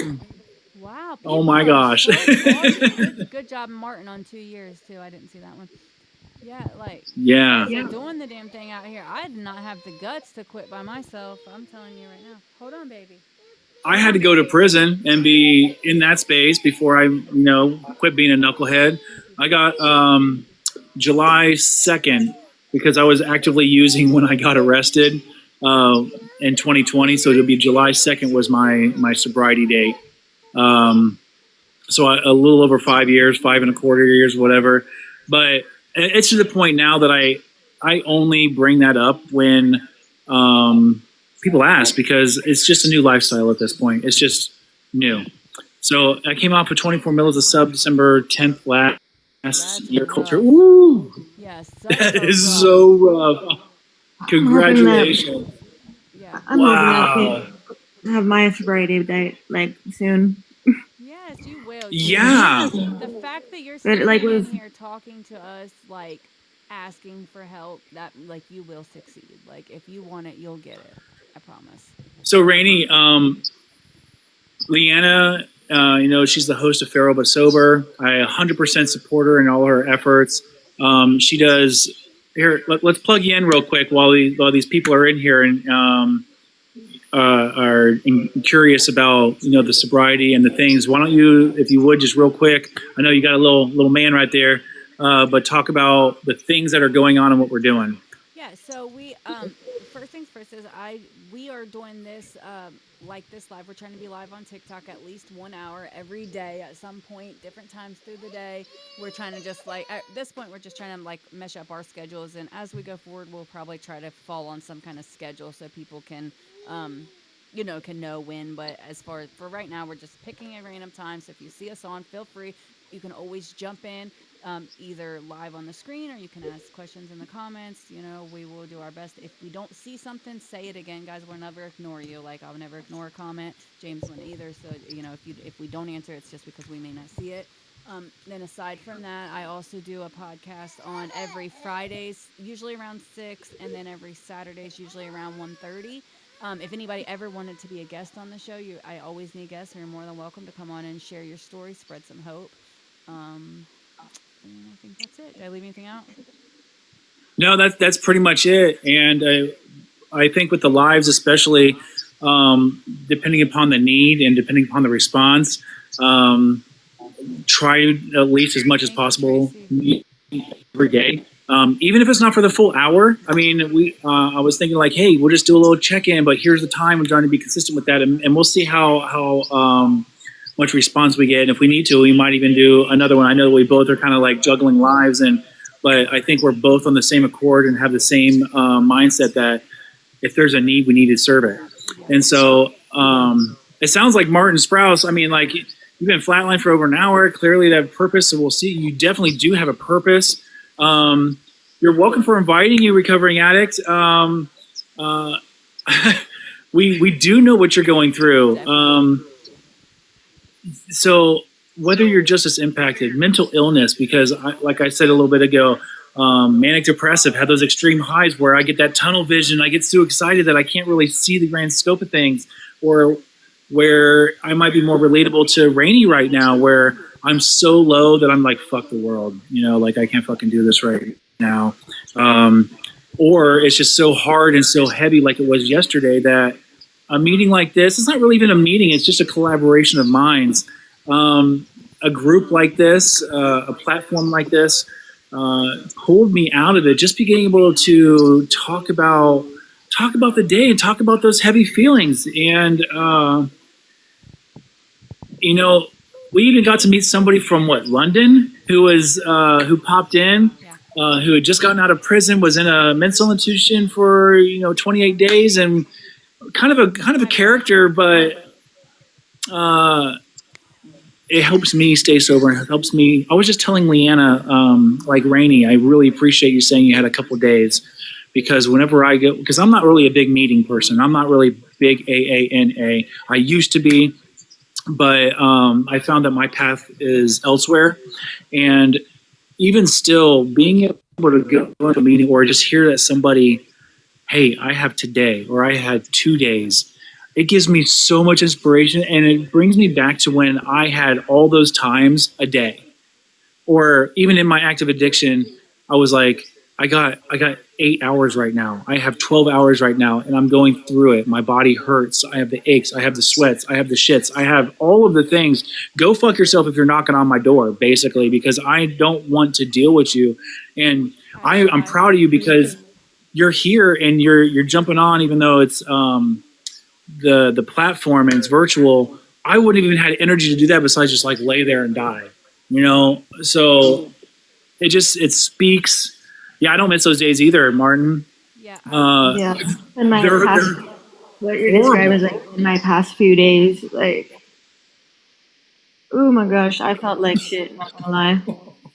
Wow. Oh my people are gosh. so smart. Good job, Martin, on 2 years too. I didn't see that one. Yeah, like Yeah. you're doing the damn thing out here. I did not have the guts to quit by myself. I'm telling you right now. Hold on, baby. I had to go to prison and be in that space before I, quit being a knucklehead. I got July 2nd because I was actively using when I got arrested in 2020. So it'll be July 2nd was my sobriety date. So a little over 5 years, 5.25 years, whatever. But it's to the point now that I only bring that up when people ask, because it's just a new lifestyle at this point. It's just new. So I came off with 24 mils of sub December 10th last That's year. rough. Culture. Ooh, Yes. that is so rough. Congratulations. Yeah. I'm Wow. hoping I have my sobriety date like soon. Yes, you will. Yeah. The fact that you're But, sitting like, in with- here talking to us, like asking for help, that like you will succeed. Like if you want it, you'll get it. I promise. So Rainey, Leanna, she's the host of Feral but Sober. I 100% support her in all her efforts. She does here, let's plug you in real quick while these people are in here and are curious about the sobriety and the things. Why don't you, if you would, just real quick? I know you got a little man right there, but talk about the things that are going on and what we're doing. Yeah, so we first things first is we are doing this like this live. We're trying to be live on TikTok at least 1 hour every day at some point, different times through the day. We're trying to just like at this point we're just trying to like mesh up our schedules, and as we go forward we'll probably try to fall on some kind of schedule so people can can know when. But as far for right now, we're just picking a random time. So if you see us on, feel free. You can always jump in, either live on the screen or you can ask questions in the comments. We will do our best. If we don't see something, say it again, guys. We'll never ignore you. Like, I'll never ignore a comment. James wouldn't either. So, if we don't answer, it's just because we may not see it. Then aside from that, I also do a podcast on every Fridays, usually around 6, and then every Saturdays, usually around 1:30. If anybody ever wanted to be a guest on the show, I always need guests. You're more than welcome to come on and share your story, spread some hope. And I think that's it. Did I leave anything out? No, that's pretty much it. And I think with the lives, especially depending upon the need and depending upon the response, try at least as much as possible every day. Even if it's not for the full hour. I mean, I was thinking like, hey, we'll just do a little check-in, but here's the time. We're trying to be consistent with that, and we'll see how much response we get. And if we need to, we might even do another one. I know we both are kind of like juggling lives, but I think we're both on the same accord and have the same mindset that if there's a need, we need to serve it. And so it sounds like Martin Sprouse. I mean, like, you've been flatlined for over an hour. Clearly, that purpose. So we'll see. You definitely do have a purpose. You're welcome for inviting you, recovering addict. We do know what you're going through. So whether you're just as impacted, mental illness, because like I said a little bit ago, manic depressive, had those extreme highs where I get that tunnel vision. I get so excited that I can't really see the grand scope of things, or where I might be more relatable to Rainey right now, where I'm so low that I'm like, fuck the world, like I can't fucking do this right now. Or it's just so hard and so heavy like it was yesterday that a meeting like this, it's not really even a meeting, it's just a collaboration of minds. A group like this, a platform like this, pulled me out of it. Just being able to talk about the day and talk about those heavy feelings. And, we even got to meet somebody from London who popped in, who had just gotten out of prison, was in a mental institution for 28 days, and kind of a character, but it helps me stay sober and it helps me. I was just telling Leanna, like Rainey, I really appreciate you saying you had a couple of days, because whenever I go, because I'm not really a big meeting person, I'm not really big AANA. I used to be. But I found that my path is elsewhere. And even still, being able to go to a meeting or just hear that somebody, hey, I have today, or I had 2 days, it gives me so much inspiration. And it brings me back to when I had all those times a day. Or even in my active addiction, I was like, I got 8 hours right now. I have 12 hours right now, and I'm going through it. My body hurts. I have the aches. I have the sweats. I have the shits. I have all of the things. Go fuck yourself if you're knocking on my door, basically, because I don't want to deal with you. And I'm proud of you because you're here and you're jumping on, even though it's the platform and it's virtual. I wouldn't even had energy to do that besides just like lay there and die, So it speaks. Yeah, I don't miss those days either, Martin. Yeah. Yeah. In my past, what you're describing is like in my past few days, like, oh my gosh, I felt like shit, not gonna lie.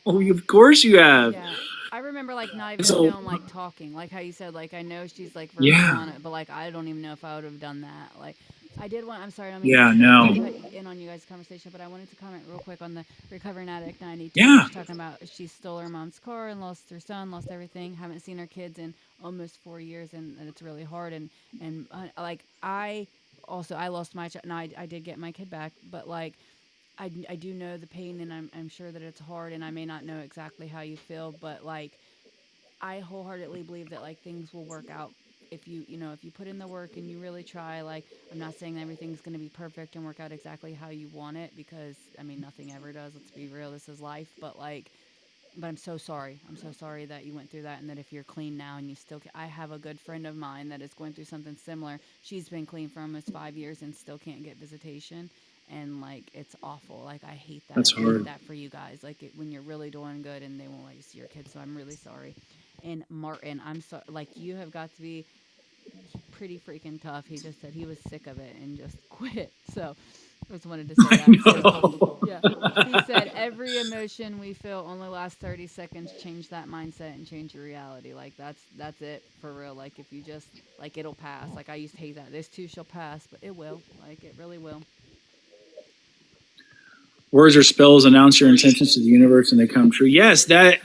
Oh, of course you have. Yeah. I remember like not even feeling like talking, like how you said, like I know she's like verbal on it, but like I don't even know if I would have done that. Like I did want. I'm sorry. I mean, cut in on you guys' conversation, but I wanted to comment real quick on the recovering addict 92. Yeah. She's talking about she stole her mom's car and lost her son, lost everything. Haven't seen her kids in almost 4 years, and it's really hard. And like I lost my child, and I did get my kid back, but like I do know the pain, and I'm sure that it's hard, and I may not know exactly how you feel, but like I wholeheartedly believe that like things will work out if if you put in the work and you really try. Like, I'm not saying everything's going to be perfect and work out exactly how you want it, because I mean nothing ever does. Let's be real, this is life. But I'm so sorry. I'm so sorry that you went through that, and that if you're clean now and you still I have a good friend of mine that is going through something similar. She's been clean for almost 5 years and still can't get visitation. And like, it's awful. Like, I hate that. That's I hate hard. that for you guys. Like, when you're really doing good and they won't let you see your kids. So I'm really sorry. And Martin, I'm so like, you have got to be pretty freaking tough. He just said he was sick of it and just quit. So I just wanted to say I that. know. Yeah. He said every emotion we feel only lasts 30 seconds. Change that mindset and change your reality. Like, that's it for real. Like, if you just, like, it'll pass. Like, I used to hate that. This too shall pass, but it will. Like, it really will. Words or spells announce your intentions to the universe and they come true. Yes, that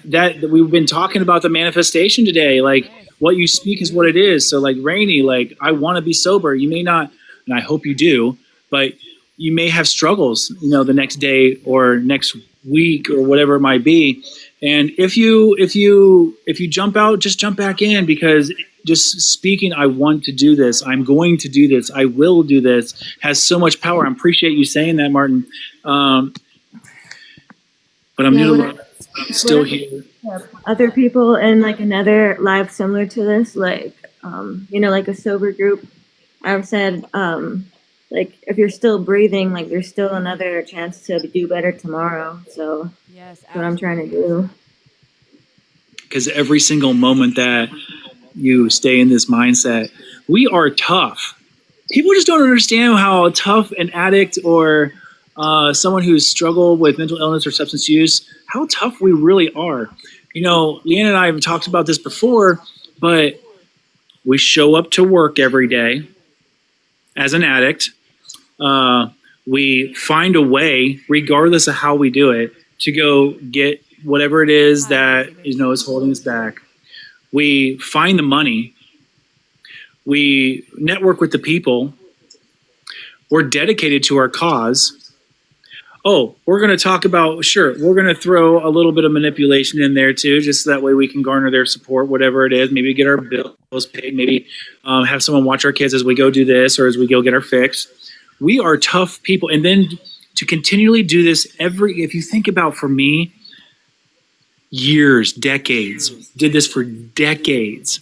we've been talking about the manifestation today. Like, what you speak is what it is. So like, Rainey, like, I want to be sober. You may not, and I hope you do, but you may have struggles, the next day or next week or whatever it might be. And if you jump out, just jump back in, because just speaking, I want to do this, I'm going to do this, I will do this, has so much power. I appreciate you saying that, Martin. But I'm still here. Other people in like another live similar to this, like like a sober group, I've said like, if you're still breathing, like, there's still another chance to do better tomorrow. So Yes, that's what I'm trying to do. Because every single moment that you stay in this mindset, we are tough. People just don't understand how tough an addict or someone who's struggled with mental illness or substance use, how tough we really are. Leanne and I have talked about this before, but we show up to work every day as an addict. We find a way, regardless of how we do it, to go get whatever it is that is holding us back. We find the money. We network with the people. We're dedicated to our cause. Oh, we're going to talk about, sure, we're going to throw a little bit of manipulation in there too, just so that way we can garner their support, whatever it is. Maybe get our bills paid, maybe have someone watch our kids as we go do this or as we go get our fix. We are tough people. And then to continually do this if you think about, for me, years, decades, did this for decades.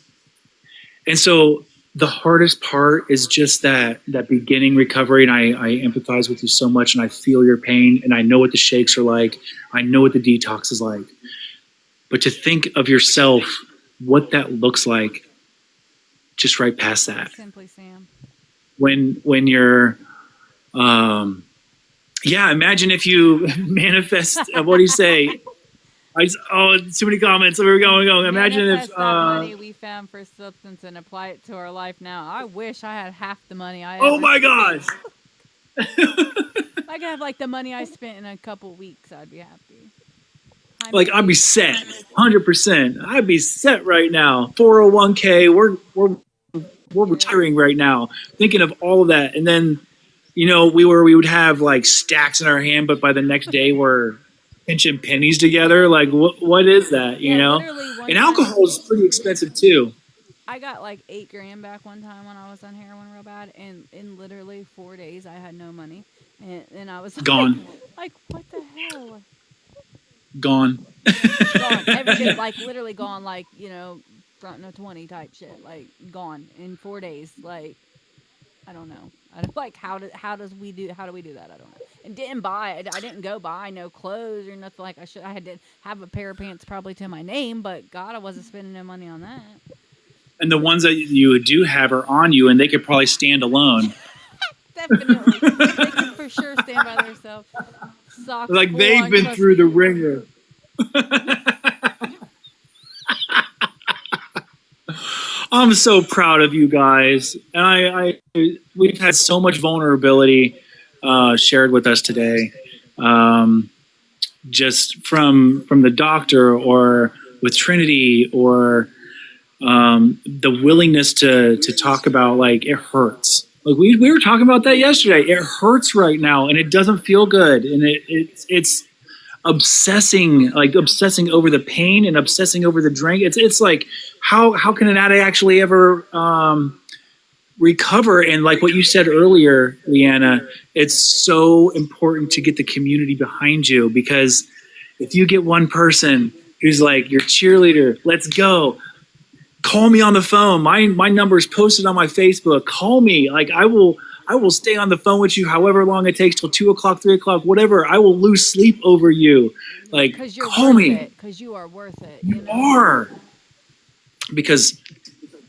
And so the hardest part is just that beginning recovery. And I empathize with you so much, and I feel your pain, and I know what the shakes are like. I know what the detox is like. But to think of yourself, what that looks like, just right past that. Simply Sam. When you're, imagine if you manifest, what do you say? Too many comments. We're going. Imagine Manifest if that money we found for substance and apply it to our life now. I wish I had half the money I oh ever my spent. gosh. If I could have like the money I spent in a couple weeks, I'd be happy. Like, I'd be set 100%. I'd be set right now. 401k. We're retiring right now, thinking of all of that. And then, we would have like stacks in our hand, but by the next day we're pinching pennies together. Like, what is that, And alcohol is pretty expensive too. I got like $8,000 back one time when I was on heroin real bad, and in literally 4 days I had no money, and I was like, Gone. Like, what the hell? Gone. Gone. Every day, like, literally gone. Like, front no 20 type shit. Like, gone in 4 days. Like, I don't know. I don't, like, how do we do that? I don't know. And I didn't go buy no clothes or nothing like I should. I had to have a pair of pants probably to my name, but God, I wasn't spending no money on that. And the ones that you do have are on you, and they could probably stand alone. Definitely. They can for sure stand by themselves. Socks Like, full they've on, been trust through me. the ringer. I'm so proud of you guys, and we've had so much vulnerability shared with us today, just from the doctor or with Trinity, or the willingness to talk about, like, it hurts. Like, we were talking about that yesterday. It hurts right now, and it doesn't feel good, and it's obsessing over the pain and obsessing over the drink. It's like, how can an addict actually ever recover? And like what you said earlier, Leanna, it's so important to get the community behind you, because if you get one person who's like your cheerleader, let's go, call me on the phone. My number is posted on my Facebook. Call me. Like I will stay on the phone with you however long it takes, till 2 o'clock, 3 o'clock, whatever. I will lose sleep over you. Like, call me. Because you are worth it. You are. Because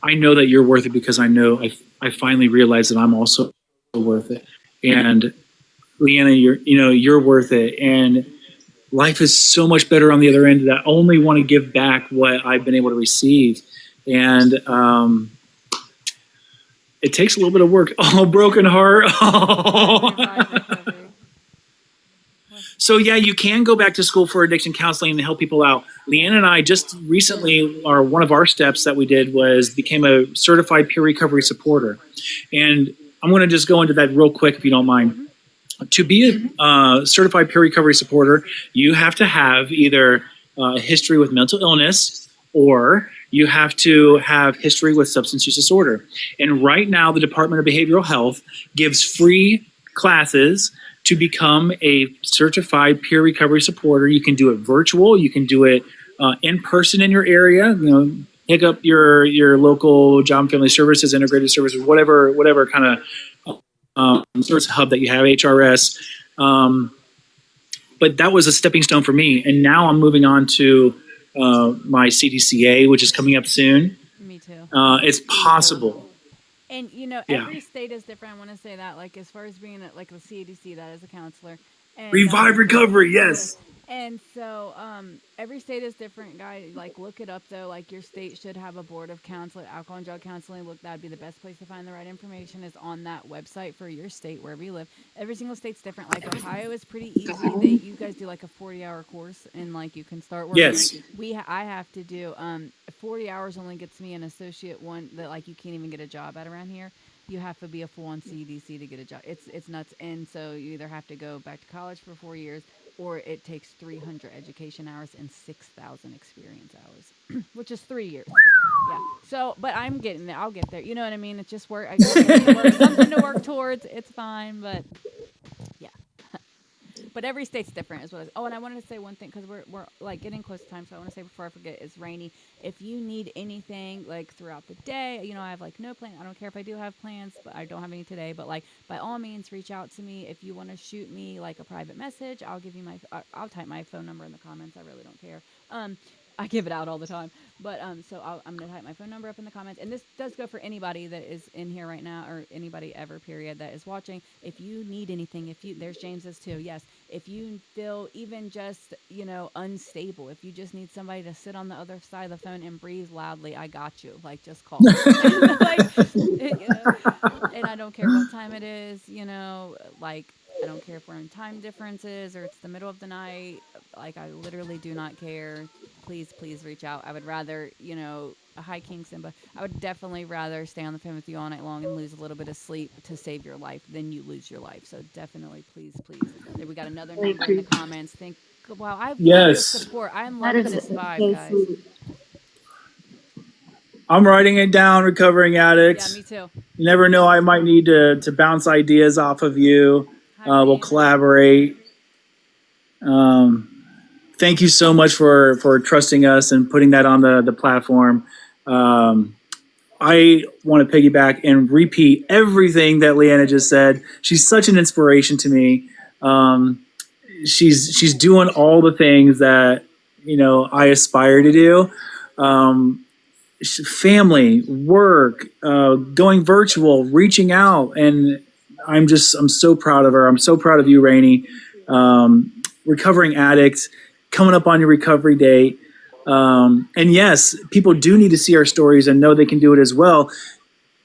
I know that you're worth it, because I know I finally realized that I'm also worth it. And Leanna, you're worth it. And life is so much better on the other end, that I only want to give back what I've been able to receive. And it takes a little bit of work. Oh, broken heart. So yeah, you can go back to school for addiction counseling and help people out. Leanna and I just recently, one of our steps that we did was became a certified peer recovery supporter. And I'm going to just go into that real quick, if you don't mind. To be a certified peer recovery supporter, you have to have either a history with mental illness, or you have to have history with substance use disorder. And right now, the Department of Behavioral Health gives free classes to become a certified peer recovery supporter. You can do it virtual. You can do it in person in your area. Pick up your local job and family services, integrated services, whatever kind of service hub that you have, HRS. But that was a stepping stone for me. And now I'm moving on to my CDCA, which is coming up soon. Me too. It's possible. And every state is different. I want to say that, like, as far as being at like the CDC, that is a counselor. And, Revive Recovery, yes. And so every state is different, guys. Like, look it up, though. Like, your state should have a board of counseling, alcohol and drug counseling. Look, that'd be the best place to find the right information, is on that website for your state, wherever you live. Every single state's different. Like, Ohio is pretty easy. You guys do like a 40-hour course, and like you can start working. Yes. I have to do 40 hours only gets me an associate one that like you can't even get a job at around here. You have to be a full-on CDC to get a job. It's nuts. And so you either have to go back to college for 4 years, or it takes 300 education hours and 6,000 experience hours, which is 3 years. Yeah. So, but I'm getting there. I'll get there. You know what I mean? It's just work. I got something to work towards. It's fine, but yeah. But every state's different, is what. And I wanted to say one thing, because we're like getting close to time. So I want to say before I forget, is Rainy. If you need anything like throughout the day, I have like no plan. I don't care if I do have plans, but I don't have any today. But like, by all means, reach out to me. If you want to shoot me like a private message, I'll give you I'll type my phone number in the comments. I really don't care. I give it out all the time. But so I'm going to type my phone number up in the comments. And this does go for anybody that is in here right now, or anybody ever, period, that is watching. If you need anything, there's James's too, yes. If you feel even just, unstable, if you just need somebody to sit on the other side of the phone and breathe loudly, I got you. Like, just call. And I don't care what time it is, like, I don't care if we're in time differences or it's the middle of the night. Like, I literally do not care. Please reach out. I would rather, hi King Simba. I would definitely rather stay on the phone with you all night long and lose a little bit of sleep to save your life than you lose your life. So definitely, please. There, we got another number in the comments. Wow, I love your support. I'm loving this vibe, guys. Sweet. I'm writing it down, recovering addicts. Yeah, me too. You never know, I might need to bounce ideas off of you. We'll collaborate. Thank you so much for trusting us and putting that on the platform. I want to piggyback and repeat everything that Leanna just said. She's such an inspiration to me. She's doing all the things that I aspire to do. Family, work, going virtual, reaching out, and I'm so proud of her. I'm so proud of you, Rainey. Recovering addicts, coming up on your recovery date. And yes, people do need to see our stories and know they can do it as well.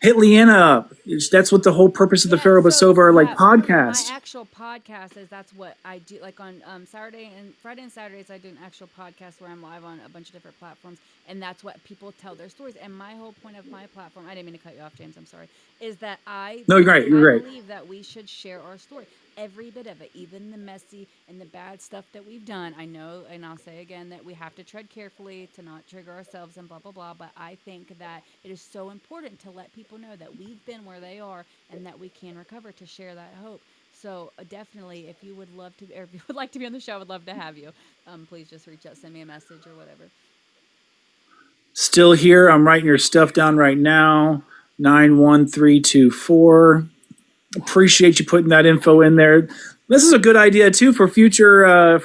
Hit Leanna up. That's what the whole purpose of the Pharaoh But Sober podcast. My actual podcast that's what I do. Like on Friday and Saturdays, I do an actual podcast where I'm live on a bunch of different platforms, and that's what people tell their stories. And my whole point of my platform, I didn't mean to cut you off, James, I'm sorry, is that I believe that we should share our story. every bit of it, even the messy and the bad stuff that we've done. I know, and I'll say again that we have to tread carefully to not trigger ourselves and blah, blah, blah. But I think that it is so important to let people know that we've been where they are and that we can recover, to share that hope. So definitely, if you would love to, or if you would like to be on the show, I would love to have you. Please just reach out, send me a message or whatever. Still here. I'm writing your stuff down right now. 91324. Appreciate you putting that info in there. This is a good idea too for future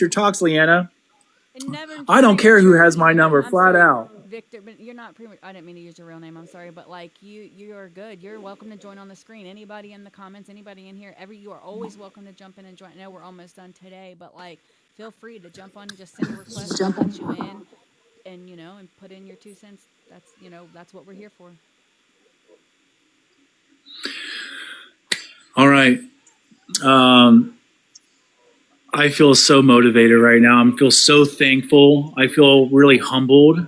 talks, Leanna. I don't care who has my number, flat out. Victor, but you're not I didn't mean to use your real name. I'm sorry, but like you are good. You're welcome to join on the screen. Anybody in the comments, anybody in here, you are always welcome to jump in and join. I know we're almost done today, but like feel free to jump on and just send a request. I'll let you in, and and put in your 2 cents. That's what we're here for. All right. I feel so motivated right now. I feel so thankful. I feel really humbled.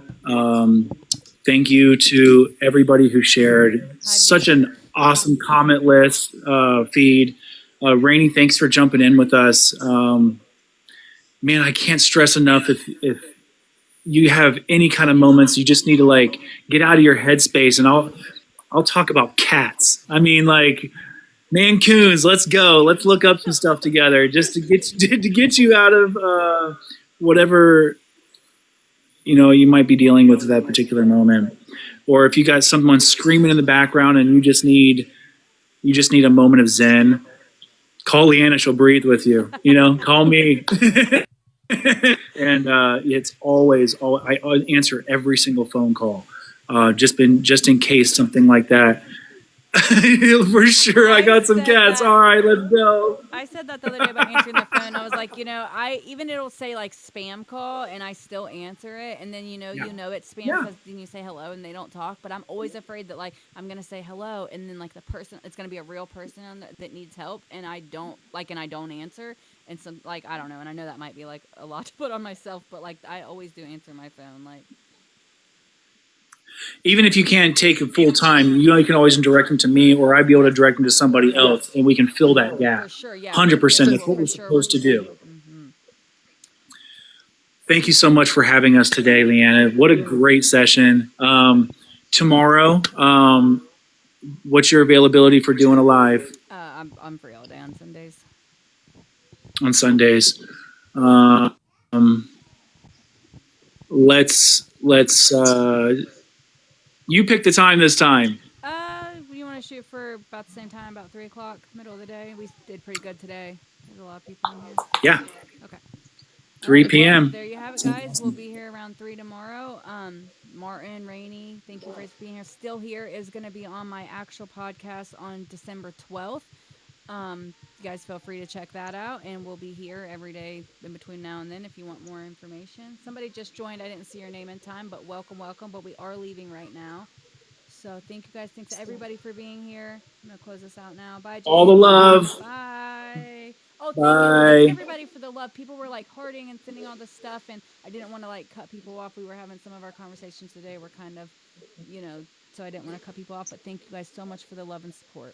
Thank you to everybody who shared. Such an awesome comment list, feed. Rainey, thanks for jumping in with us. Man, I can't stress enough if you have any kind of moments, you just need to like get out of your headspace, and I'll talk about cats. I mean, like, Mancoons, let's go. Let's look up some stuff together just to get you out of whatever you might be dealing with at that particular moment. Or if you got someone screaming in the background and you just need a moment of zen, call Leanna. She'll breathe with you. Call me. And it's always I answer every single phone call. Just in case something like that. For sure, I got some cats. All right, let's go. I said that the other day about answering the phone. I was like, it'll say like spam call, and I still answer it, and then it's spam because then you say hello and they don't talk. But I'm always afraid that like I'm gonna say hello, and then like the person, it's gonna be a real person that needs help, and I don't answer, and some like I don't know, and I know that might be like a lot to put on myself, but like I always do answer my phone, like. Even if you can't take it full time, you can always direct them to me, or I'd be able to direct them to somebody else, and we can fill that gap. For sure, yeah. 100%. That's what we're supposed to do. Mm-hmm. Thank you so much for having us today, Leanna. What a great session. Tomorrow, what's your availability for doing a live? I'm free all day on Sundays. On Sundays. Let's you pick the time this time. You want to shoot for about the same time, about 3 o'clock, middle of the day? We did pretty good today. There's a lot of people in here. Yeah. Okay. 3 p.m. Well, there you have it, guys. We'll be here around 3 tomorrow. Martin, Rainey, thank you for being here. Still Here is going to be on my actual podcast on December 12th. You guys feel free to check that out, and we'll be here every day in between now and then if you want more information. Somebody just joined. I didn't see your name in time, but welcome, but we are leaving right now. So thank you guys. Thanks to everybody for being here. I'm going to close this out now. Bye, Jason. All the love. Bye. Oh, bye. Thank everybody for the love. People were like hearting and sending all this stuff, and I didn't want to like cut people off. We were having some of our conversations today were kind of, so I didn't want to cut people off, but thank you guys so much for the love and support.